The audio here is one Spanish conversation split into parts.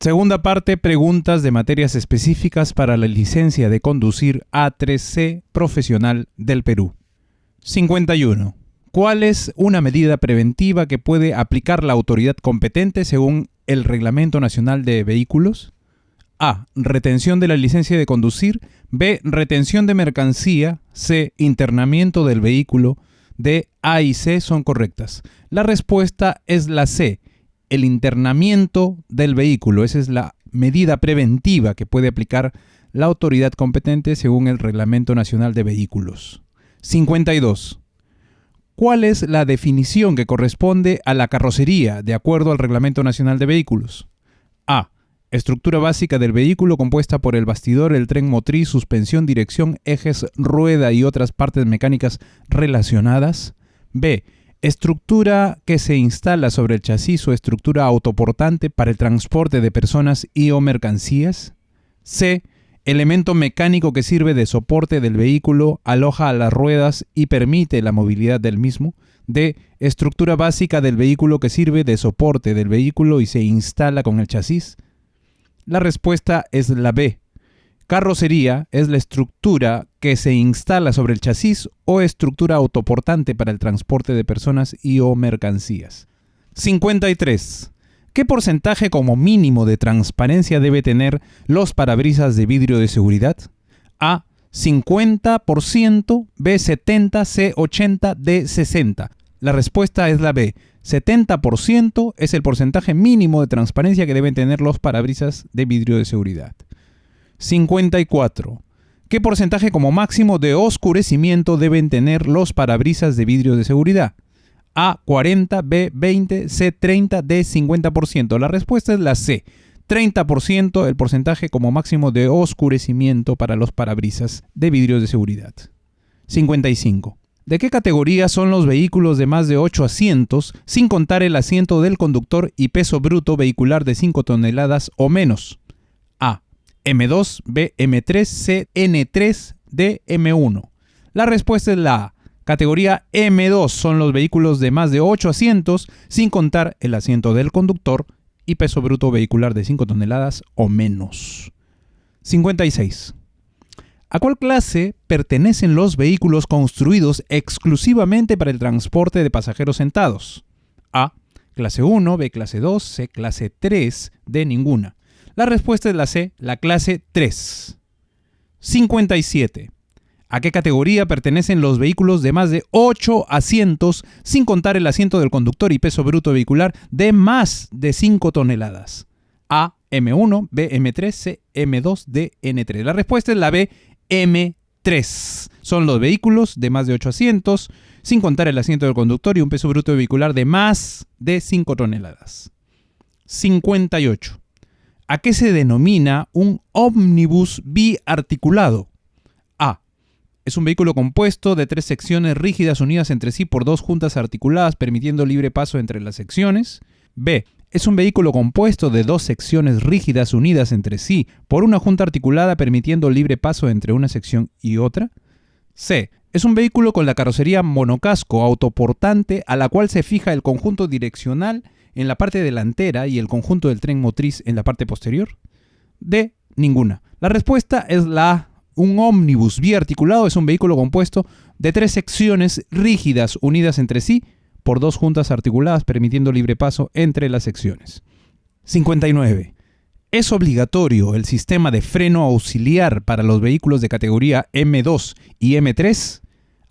Segunda parte, preguntas de materias específicas para la licencia de conducir A3C profesional del Perú. 51. ¿Cuál es una medida preventiva que puede aplicar la autoridad competente según el Reglamento Nacional de Vehículos? A. Retención de la licencia de conducir. B. Retención de mercancía. C. Internamiento del vehículo. D. A y C son correctas. La respuesta es la C. El internamiento del vehículo. Esa es la medida preventiva que puede aplicar la autoridad competente según el Reglamento Nacional de Vehículos. 52. ¿Cuál es la definición que corresponde a la carrocería de acuerdo al Reglamento Nacional de Vehículos? A. Estructura básica del vehículo compuesta por el bastidor, el tren motriz, suspensión, dirección, ejes, rueda y otras partes mecánicas relacionadas. B. Estructura que se instala sobre el chasis o estructura autoportante para el transporte de personas y o mercancías. C. Elemento mecánico que sirve de soporte del vehículo, aloja a las ruedas y permite la movilidad del mismo. D. Estructura básica del vehículo que sirve de soporte del vehículo y se instala con el chasis. La respuesta es la B. Carrocería es la estructura que se instala sobre el chasis o estructura autoportante para el transporte de personas y o mercancías. 53. ¿Qué porcentaje como mínimo de transparencia debe tener los parabrisas de vidrio de seguridad? A. 50%, B. 70%, C. 80%, D. 60%. La respuesta es la B. 70% es el porcentaje mínimo de transparencia que deben tener los parabrisas de vidrio de seguridad. 54. ¿Qué porcentaje como máximo de oscurecimiento deben tener los parabrisas de vidrio de seguridad? A. 40%, B. 20%, C. 30%, D. 50%. La respuesta es la C. 30% el porcentaje como máximo de oscurecimiento para los parabrisas de vidrio de seguridad. 55. ¿De qué categoría son los vehículos de más de 8 asientos, sin contar el asiento del conductor y peso bruto vehicular de 5 toneladas o menos? A. M2, B. M3, C. N3, D. M1. La respuesta es la A. Categoría M2 son los vehículos de más de 8 asientos, sin contar el asiento del conductor y peso bruto vehicular de 5 toneladas o menos. 56. ¿A cuál clase pertenecen los vehículos construidos exclusivamente para el transporte de pasajeros sentados? A. Clase 1, B. Clase 2, C. Clase 3, D. Ninguna. La respuesta es la C. La clase 3. 57. ¿A qué categoría pertenecen los vehículos de más de 8 asientos, sin contar el asiento del conductor y peso bruto vehicular de más de 5 toneladas? A. M1, B. M3, C. M2, D. N3. La respuesta es la B. M3. Son los vehículos de más de 8 asientos, sin contar el asiento del conductor y un peso bruto vehicular de más de 5 toneladas. 58. ¿A qué se denomina un ómnibus biarticulado? A. Es un vehículo compuesto de 3 secciones rígidas unidas entre sí por 2 juntas articuladas, permitiendo libre paso entre las secciones. B. Es un vehículo compuesto de 2 secciones rígidas unidas entre sí por una junta articulada, permitiendo libre paso entre una sección y otra. C. Es un vehículo con la carrocería monocasco autoportante a la cual se fija el conjunto direccional en la parte delantera y el conjunto del tren motriz en la parte posterior. D. Ninguna. La respuesta es la A. Un ómnibus biarticulado es un vehículo compuesto de 3 secciones rígidas unidas entre sí por 2 juntas articuladas, permitiendo libre paso entre las secciones. 59. ¿Es obligatorio el sistema de freno auxiliar para los vehículos de categoría M2 y M3?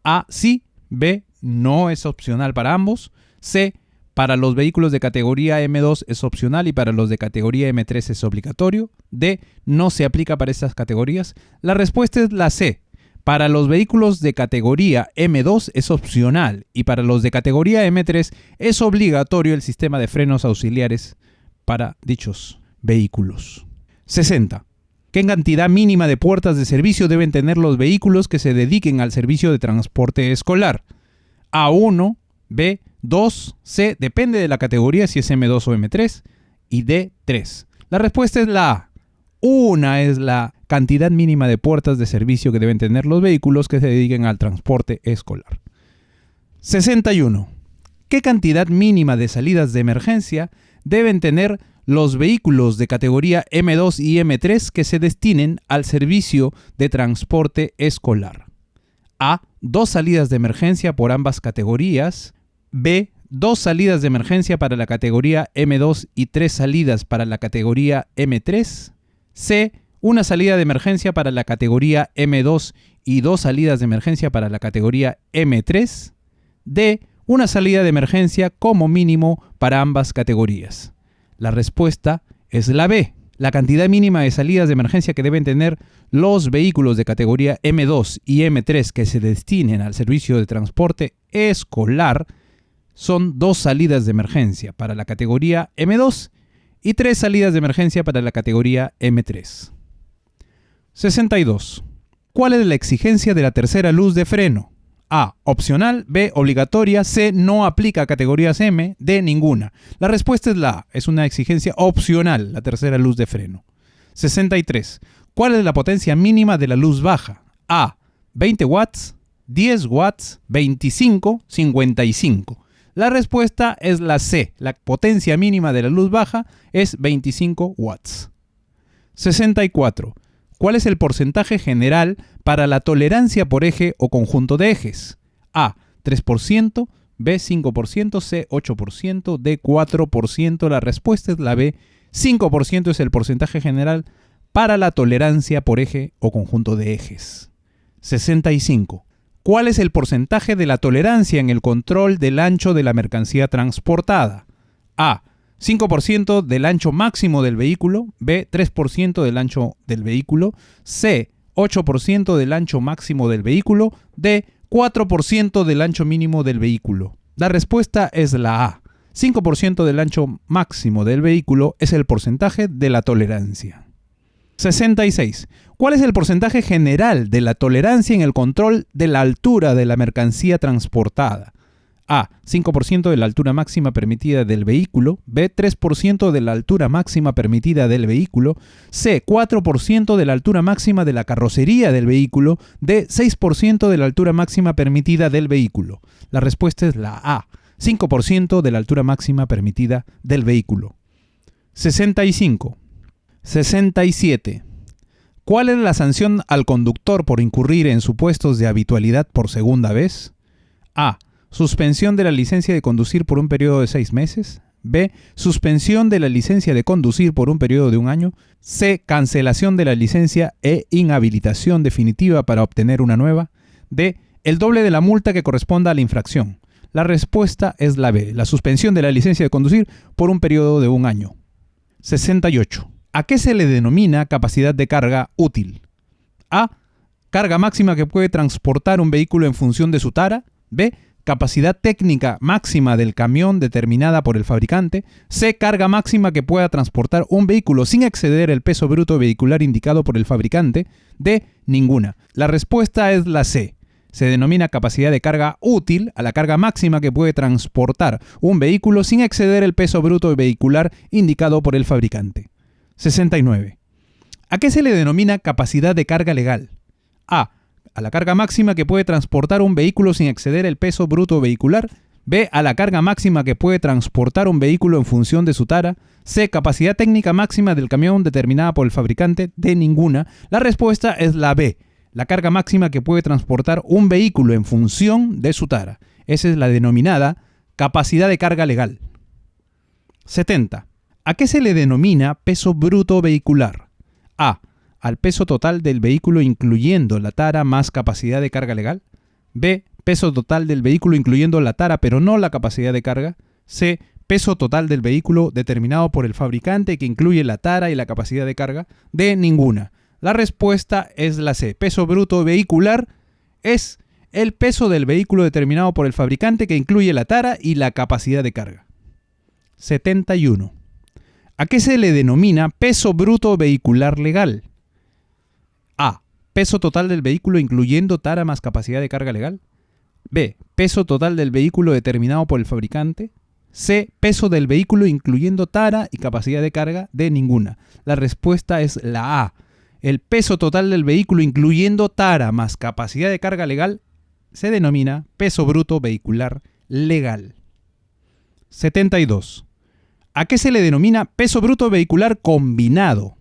A. Sí. B. No es opcional para ambos. C. Para los vehículos de categoría M2 es opcional y para los de categoría M3 es obligatorio. D. No se aplica para estas categorías. La respuesta es la C. Para los vehículos de categoría M2 es opcional y para los de categoría M3 es obligatorio el sistema de frenos auxiliares para dichos vehículos. 60. ¿Qué cantidad mínima de puertas de servicio deben tener los vehículos que se dediquen al servicio de transporte escolar? A1, B, 2, C, depende de la categoría si es M2 o M3, y D, 3. La respuesta es la A. Una es la cantidad mínima de puertas de servicio que deben tener los vehículos que se dediquen al transporte escolar. 61. ¿Qué cantidad mínima de salidas de emergencia deben tener los vehículos de categoría M2 y M3 que se destinen al servicio de transporte escolar? A. 2 salidas de emergencia por ambas categorías. B. 2 salidas de emergencia para la categoría M2 y 3 salidas para la categoría M3. C. Una salida de emergencia para la categoría M2 y 2 salidas de emergencia para la categoría M3. D. Una salida de emergencia como mínimo para ambas categorías. La respuesta es la B. La cantidad mínima de salidas de emergencia que deben tener los vehículos de categoría M2 y M3 que se destinen al servicio de transporte escolar son 2 salidas de emergencia para la categoría M2 y 3 salidas de emergencia para la categoría M3. 62. ¿Cuál es la exigencia de la tercera luz de freno? A. Opcional. B. Obligatoria. C. No aplica a categorías M. D. Ninguna. La respuesta es la A. Es una exigencia opcional, la tercera luz de freno. 63. ¿Cuál es la potencia mínima de la luz baja? A. 20 watts, 10 watts, 25, 55. La respuesta es la C. La potencia mínima de la luz baja es 25 watts. 64. ¿Cuál es el porcentaje general para la tolerancia por eje o conjunto de ejes? A. 3%, B. 5%, C. 8%, D. 4%. La respuesta es la B. 5% es el porcentaje general para la tolerancia por eje o conjunto de ejes. 65. ¿Cuál es el porcentaje de la tolerancia en el control del ancho de la mercancía transportada? A. 5% del ancho máximo del vehículo. B. 3% del ancho del vehículo. C. 8% del ancho máximo del vehículo. D. 4% del ancho mínimo del vehículo. La respuesta es la A. 5% del ancho máximo del vehículo es el porcentaje de la tolerancia. 66. ¿Cuál es el porcentaje general de la tolerancia en el control de la altura de la mercancía transportada? A. 5% de la altura máxima permitida del vehículo. B. 3% de la altura máxima permitida del vehículo. C. 4% de la altura máxima de la carrocería del vehículo. D. 6% de la altura máxima permitida del vehículo. La respuesta es la A. 5% de la altura máxima permitida del vehículo. 65. 67. ¿Cuál es la sanción al conductor por incurrir en supuestos de habitualidad por segunda vez? A. Suspensión de la licencia de conducir por un periodo de 6 meses. B. Suspensión de la licencia de conducir por un periodo de 1 año. C. Cancelación de la licencia e inhabilitación definitiva para obtener una nueva. D. El doble de la multa que corresponda a la infracción. La respuesta es la B. La suspensión de la licencia de conducir por un periodo de 1 año. 68. ¿A qué se le denomina capacidad de carga útil? A. Carga máxima que puede transportar un vehículo en función de su tara. B. Capacidad técnica máxima del camión determinada por el fabricante. C. Carga máxima que pueda transportar un vehículo sin exceder el peso bruto vehicular indicado por el fabricante. D. Ninguna. La respuesta es la C. Se denomina capacidad de carga útil a la carga máxima que puede transportar un vehículo sin exceder el peso bruto vehicular indicado por el fabricante. 69. ¿A qué se le denomina capacidad de carga legal? A. A la carga máxima que puede transportar un vehículo sin exceder el peso bruto vehicular. B. A la carga máxima que puede transportar un vehículo en función de su tara. C. Capacidad técnica máxima del camión determinada por el fabricante. D. Ninguna. La respuesta es la B. La carga máxima que puede transportar un vehículo en función de su tara. Esa es la denominada capacidad de carga legal. 70. ¿A qué se le denomina peso bruto vehicular? A. Al peso total del vehículo incluyendo la tara más capacidad de carga legal. B. Peso total del vehículo incluyendo la tara pero no la capacidad de carga. C. Peso total del vehículo determinado por el fabricante que incluye la tara y la capacidad de carga. D. Ninguna. La respuesta es la C. Peso bruto vehicular es el peso del vehículo determinado por el fabricante que incluye la tara y la capacidad de carga. 71. ¿A qué se le denomina peso bruto vehicular legal? A. Peso total del vehículo incluyendo tara más capacidad de carga legal. B. Peso total del vehículo determinado por el fabricante. C. Peso del vehículo incluyendo tara y capacidad de carga. D. Ninguna. La respuesta es la A. El peso total del vehículo incluyendo tara más capacidad de carga legal se denomina peso bruto vehicular legal. 72. ¿A qué se le denomina peso bruto vehicular combinado?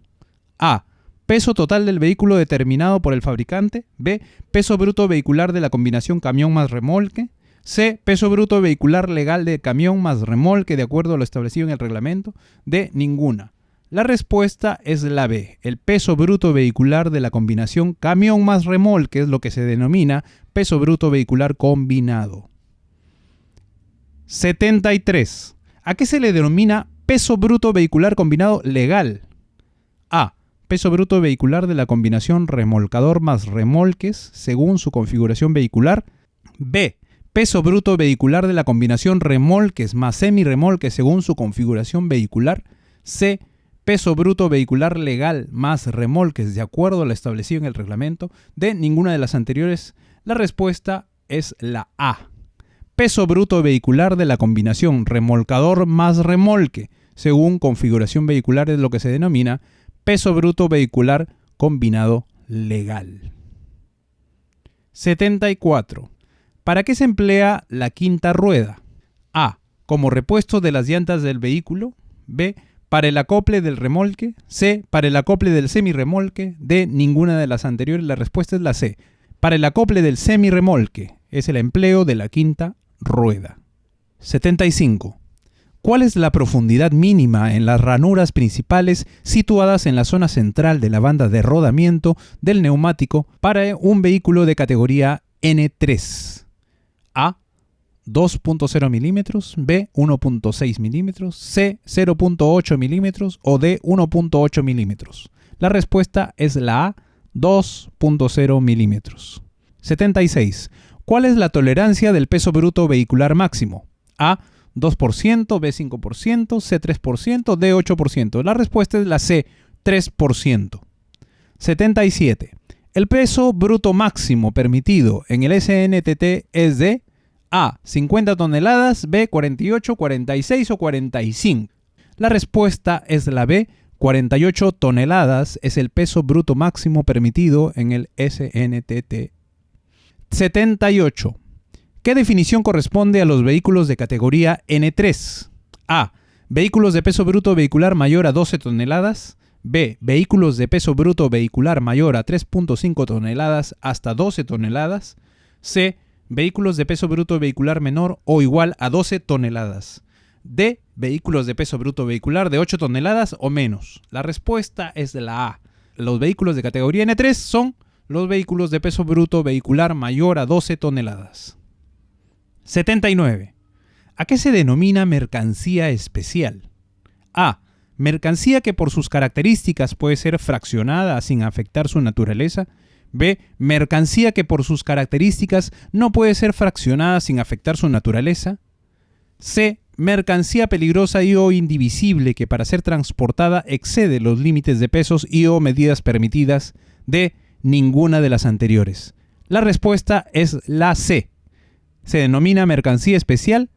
A. Peso total del vehículo determinado por el fabricante. B. Peso bruto vehicular de la combinación camión más remolque. C. Peso bruto vehicular legal de camión más remolque de acuerdo a lo establecido en el reglamento. D. Ninguna. La respuesta es la B. El peso bruto vehicular de la combinación camión más remolque es lo que se denomina peso bruto vehicular combinado. 73. ¿A qué se le denomina peso bruto vehicular combinado legal? A. Peso bruto vehicular de la combinación remolcador más remolques según su configuración vehicular. B. Peso bruto vehicular de la combinación remolques más semirremolques según su configuración vehicular. C. Peso bruto vehicular legal más remolques de acuerdo a lo establecido en el reglamento. D. Ninguna de las anteriores. La respuesta es la A. Peso bruto vehicular de la combinación remolcador más remolque según configuración vehicular es lo que se denomina peso bruto vehicular combinado legal. 74. ¿Para qué se emplea la quinta rueda? A. Como repuesto de las llantas del vehículo. B. Para el acople del remolque. C. Para el acople del semirremolque. D. Ninguna de las anteriores. La respuesta es la C. Para el acople del semirremolque es el empleo de la quinta rueda. 75. ¿Cuál es la profundidad mínima en las ranuras principales situadas en la zona central de la banda de rodamiento del neumático para un vehículo de categoría N3? A. 2.0 milímetros, B. 1.6 milímetros, C. 0.8 milímetros o D. 1.8 milímetros. La respuesta es la A. 2.0 milímetros. 76. ¿Cuál es la tolerancia del peso bruto vehicular máximo? A. 2%, B 5%, C 3%, D 8%. La respuesta es la C, 3%. 77. El peso bruto máximo permitido en el SNTT es de A, 50 toneladas, B, 48, 46 o 45. La respuesta es la B, 48 toneladas es el peso bruto máximo permitido en el SNTT. 78. ¿Qué definición corresponde a los vehículos de categoría N3? A. Vehículos de peso bruto vehicular mayor a 12 toneladas. B. Vehículos de peso bruto vehicular mayor a 3.5 toneladas hasta 12 toneladas. C. Vehículos de peso bruto vehicular menor o igual a 12 toneladas. D. Vehículos de peso bruto vehicular de 8 toneladas o menos. La respuesta es la A. Los vehículos de categoría N3 son los vehículos de peso bruto vehicular mayor a 12 toneladas. 79. ¿A qué se denomina mercancía especial? A. Mercancía que por sus características puede ser fraccionada sin afectar su naturaleza. B. Mercancía que por sus características no puede ser fraccionada sin afectar su naturaleza. C. Mercancía peligrosa y o indivisible que para ser transportada excede los límites de pesos y o medidas permitidas. D. Ninguna de las anteriores. La respuesta es la C. Se denomina mercancía especial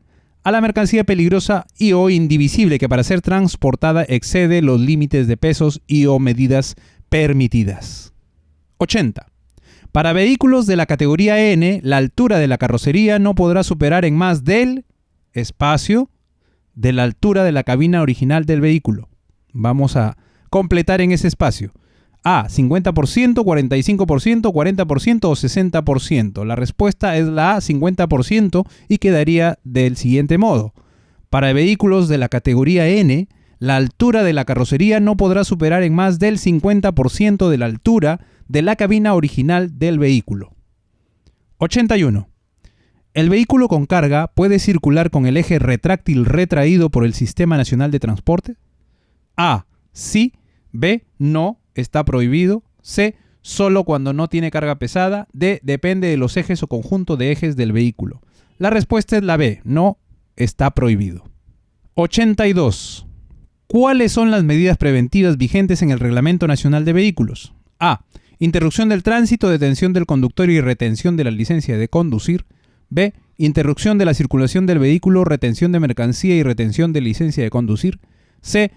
a la mercancía peligrosa y o indivisible que para ser transportada excede los límites de pesos y o medidas permitidas. 80. Para vehículos de la categoría N, la altura de la carrocería no podrá superar en más del espacio de la altura de la cabina original del vehículo. Vamos a completar en ese espacio. A, 50%, 45%, 40% o 60%. La respuesta es la A, 50% y quedaría del siguiente modo. Para vehículos de la categoría N, la altura de la carrocería no podrá superar en más del 50% de la altura de la cabina original del vehículo. 81. ¿El vehículo con carga puede circular con el eje retráctil retraído por el Sistema Nacional de Transporte? A, sí. B, no. Está prohibido. C. Solo cuando no tiene carga pesada. D. Depende de los ejes o conjunto de ejes del vehículo. La respuesta es la B. No, está prohibido. 82. ¿Cuáles son las medidas preventivas vigentes en el Reglamento Nacional de Vehículos? A. Interrupción del tránsito, detención del conductor y retención de la licencia de conducir. B. Interrupción de la circulación del vehículo, retención de mercancía y retención de licencia de conducir. C.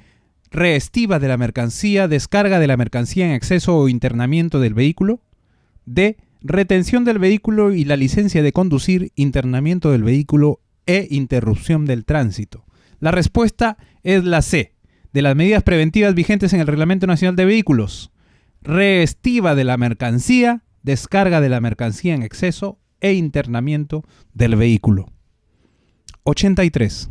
Reestiva de la mercancía, descarga de la mercancía en exceso o internamiento del vehículo. D. Retención del vehículo y la licencia de conducir, internamiento del vehículo e interrupción del tránsito. La respuesta es la C, de las medidas preventivas vigentes en el Reglamento Nacional de Vehículos. Reestiva de la mercancía, descarga de la mercancía en exceso e internamiento del vehículo. 83.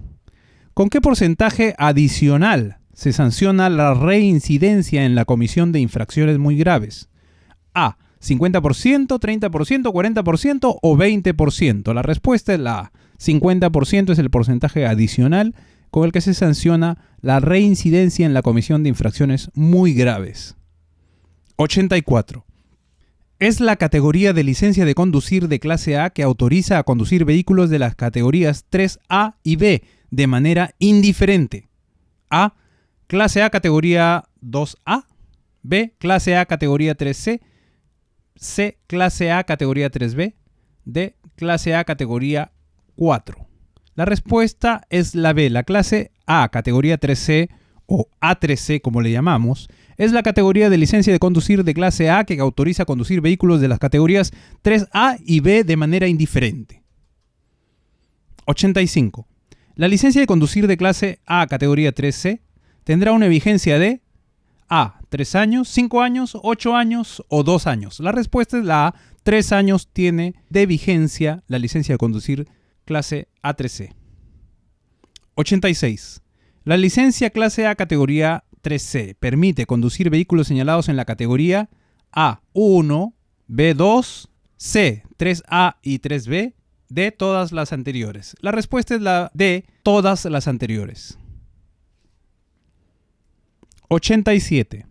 ¿Con qué porcentaje adicional se sanciona la reincidencia en la comisión de infracciones muy graves? A. 50%, 30%, 40% o 20%. La respuesta es la A. 50% es el porcentaje adicional con el que se sanciona la reincidencia en la comisión de infracciones muy graves. 84. Es la categoría de licencia de conducir de clase A que autoriza a conducir vehículos de las categorías 3A y B de manera indiferente. A. Clase A categoría 2A. B. Clase A categoría 3C. C. Clase A categoría 3B. D. Clase A categoría 4. La respuesta es la B. La clase A categoría 3C o A3C como le llamamos, es la categoría de licencia de conducir de clase A que autoriza a conducir vehículos de las categorías 3A y B de manera indiferente. 85. La licencia de conducir de clase A categoría 3C tendrá una vigencia de A. 3 años, 5 años, 8 años o 2 años. La respuesta es la A. 3 años tiene de vigencia la licencia de conducir clase A3C. 86. La licencia clase A categoría 3C permite conducir vehículos señalados en la categoría A1, B2, C, 3A y 3B de todas las anteriores. La respuesta es la D, todas las anteriores. 87.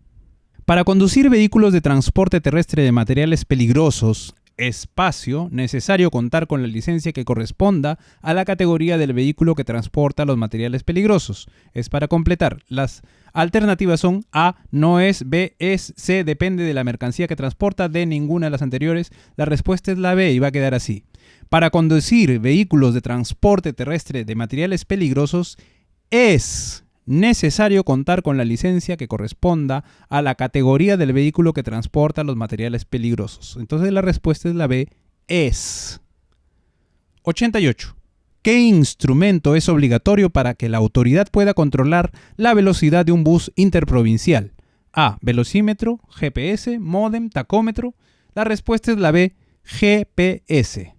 Para conducir vehículos de transporte terrestre de materiales peligrosos, espacio, necesario contar con la licencia que corresponda a la categoría del vehículo que transporta los materiales peligrosos. Es para completar. Las alternativas son A, no es, B, es, C, depende de la mercancía que transporta, D, ninguna de las anteriores. La respuesta es la B y va a quedar así. Para conducir vehículos de transporte terrestre de materiales peligrosos, es necesario contar con la licencia que corresponda a la categoría del vehículo que transporta los materiales peligrosos. Entonces la respuesta es la B, es. 88. ¿Qué instrumento es obligatorio para que la autoridad pueda controlar la velocidad de un bus interprovincial? A. Velocímetro, GPS, módem, tacómetro. La respuesta es la B, GPS.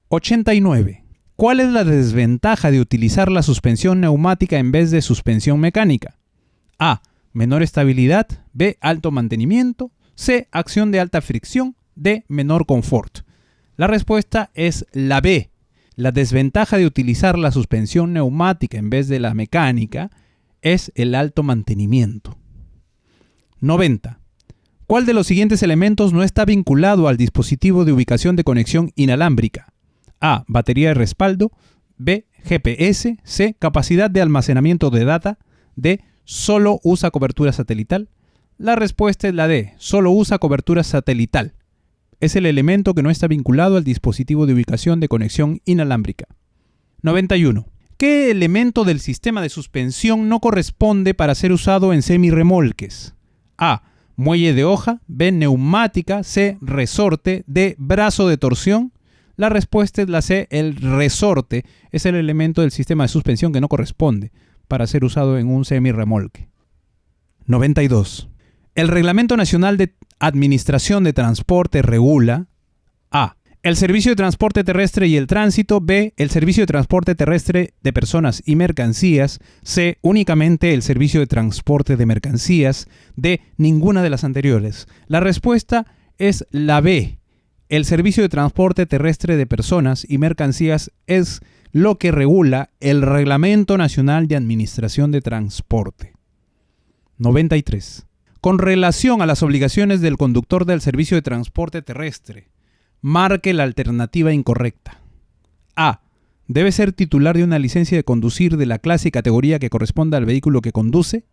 89. ¿Cuál es la desventaja de utilizar la suspensión neumática en vez de suspensión mecánica? A. Menor estabilidad. B. Alto mantenimiento. C. Acción de alta fricción. D. Menor confort. La respuesta es la B. La desventaja de utilizar la suspensión neumática en vez de la mecánica es el alto mantenimiento. 90. ¿Cuál de los siguientes elementos no está vinculado al dispositivo de ubicación de conexión inalámbrica? A. Batería de respaldo. B. GPS. C. Capacidad de almacenamiento de data. D. Solo usa cobertura satelital. La respuesta es la D. Solo usa cobertura satelital. Es el elemento que no está vinculado al dispositivo de ubicación de conexión inalámbrica. 91. ¿Qué elemento del sistema de suspensión no corresponde para ser usado en semirremolques? A. Muelle de hoja. B. Neumática. C. Resorte. D. Brazo de torsión. La respuesta es la C, el resorte es el elemento del sistema de suspensión que no corresponde para ser usado en un semirremolque. 92. El Reglamento Nacional de Administración de Transporte regula A. El servicio de transporte terrestre y el tránsito. B. El servicio de transporte terrestre de personas y mercancías. C. Únicamente el servicio de transporte de mercancías. D. Ninguna de las anteriores. La respuesta es la B. El servicio de transporte terrestre de personas y mercancías es lo que regula el Reglamento Nacional de Administración de Transporte. 93. Con relación a las obligaciones del conductor del servicio de transporte terrestre, marque la alternativa incorrecta. A. Debe ser titular de una licencia de conducir de la clase y categoría que corresponda al vehículo que conduce.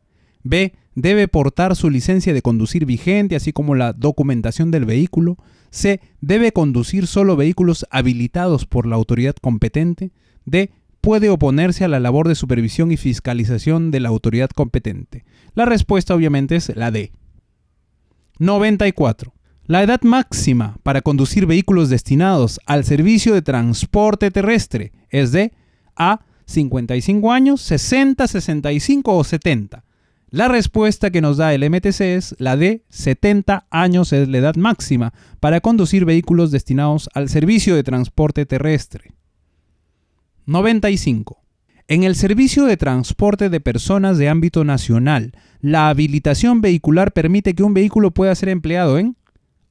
B. Debe portar su licencia de conducir vigente, así como la documentación del vehículo. C. Debe conducir solo vehículos habilitados por la autoridad competente. D. Puede oponerse a la labor de supervisión y fiscalización de la autoridad competente. La respuesta obviamente es la D. 94. La edad máxima para conducir vehículos destinados al servicio de transporte terrestre es de A. 55 años, 60, 65 o 70. La respuesta que nos da el MTC es la de 70 años es la edad máxima para conducir vehículos destinados al servicio de transporte terrestre. 95. En el servicio de transporte de personas de ámbito nacional, la habilitación vehicular permite que un vehículo pueda ser empleado en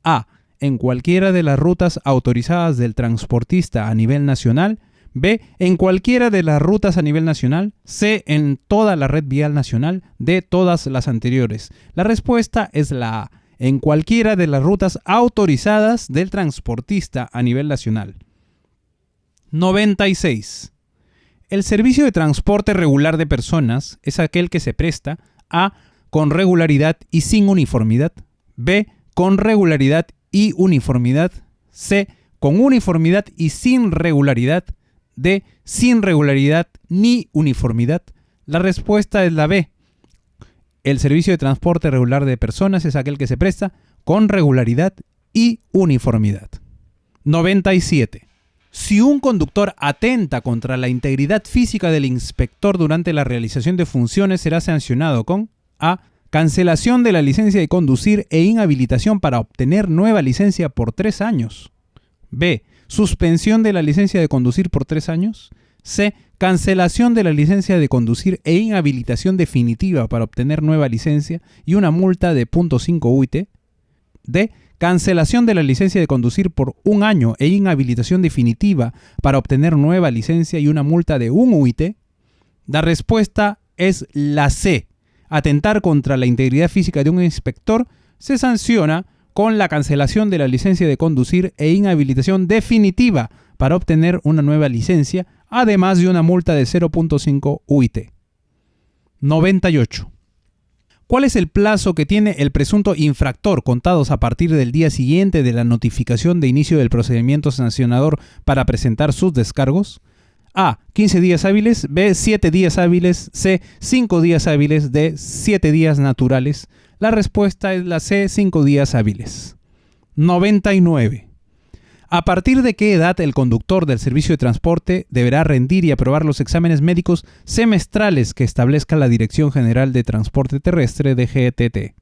A. En cualquiera de las rutas autorizadas del transportista a nivel nacional. B. En cualquiera de las rutas a nivel nacional. C. En toda la red vial nacional. D. Todas las anteriores. La respuesta es la A. En cualquiera de las rutas autorizadas del transportista a nivel nacional. 96. El servicio de transporte regular de personas es aquel que se presta A. Con regularidad y sin uniformidad. B. Con regularidad y uniformidad. C. Con uniformidad y sin regularidad. D. Sin regularidad ni uniformidad. La respuesta es la B. El servicio de transporte regular de personas es aquel que se presta con regularidad y uniformidad. 97. Si un conductor atenta contra la integridad física del inspector durante la realización de funciones, será sancionado con A. Cancelación de la licencia de conducir e inhabilitación para obtener nueva licencia por 3 años. B. Suspensión de la licencia de conducir por 3 años. C. Cancelación de la licencia de conducir e inhabilitación definitiva para obtener nueva licencia y una multa de 0.5 UIT. D. Cancelación de la licencia de conducir por 1 año e inhabilitación definitiva para obtener nueva licencia y una multa de 1 UIT. La respuesta es la C. Atentar contra la integridad física de un inspector se sanciona con la cancelación de la licencia de conducir e inhabilitación definitiva para obtener una nueva licencia, además de una multa de 0.5 UIT. 98. ¿Cuál es el plazo que tiene el presunto infractor contados a partir del día siguiente de la notificación de inicio del procedimiento sancionador para presentar sus descargos? A. 15 días hábiles. B. 7 días hábiles. C. 5 días hábiles. D. 7 días naturales. La respuesta es la C. 5 días hábiles. 99. ¿A partir de qué edad el conductor del servicio de transporte deberá rendir y aprobar los exámenes médicos semestrales que establezca la Dirección General de Transporte Terrestre de DGTT?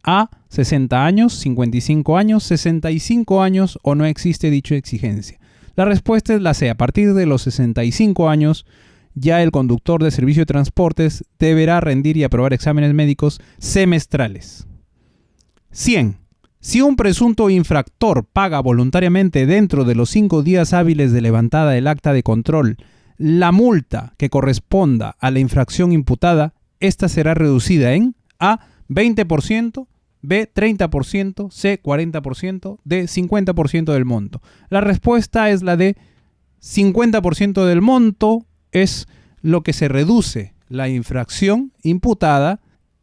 A. 60 años, 55 años, 65 años o no existe dicha exigencia. La respuesta es la C. A partir de los 65 años, ya el conductor de servicio de transportes deberá rendir y aprobar exámenes médicos semestrales. 100. Si un presunto infractor paga voluntariamente dentro de los 5 días hábiles de levantada del acta de control la multa que corresponda a la infracción imputada, esta será reducida en A. 20%, B. 30%, C. 40%, D. 50% del monto. La respuesta es la de 50% del monto, es lo que se reduce la infracción imputada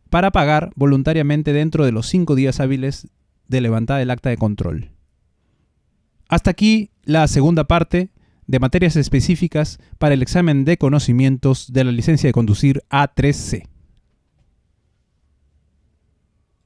para pagar voluntariamente dentro de los 5 días hábiles de levantada del acta de control. Hasta aquí la segunda parte de materias específicas para el examen de conocimientos de la licencia de conducir A3C.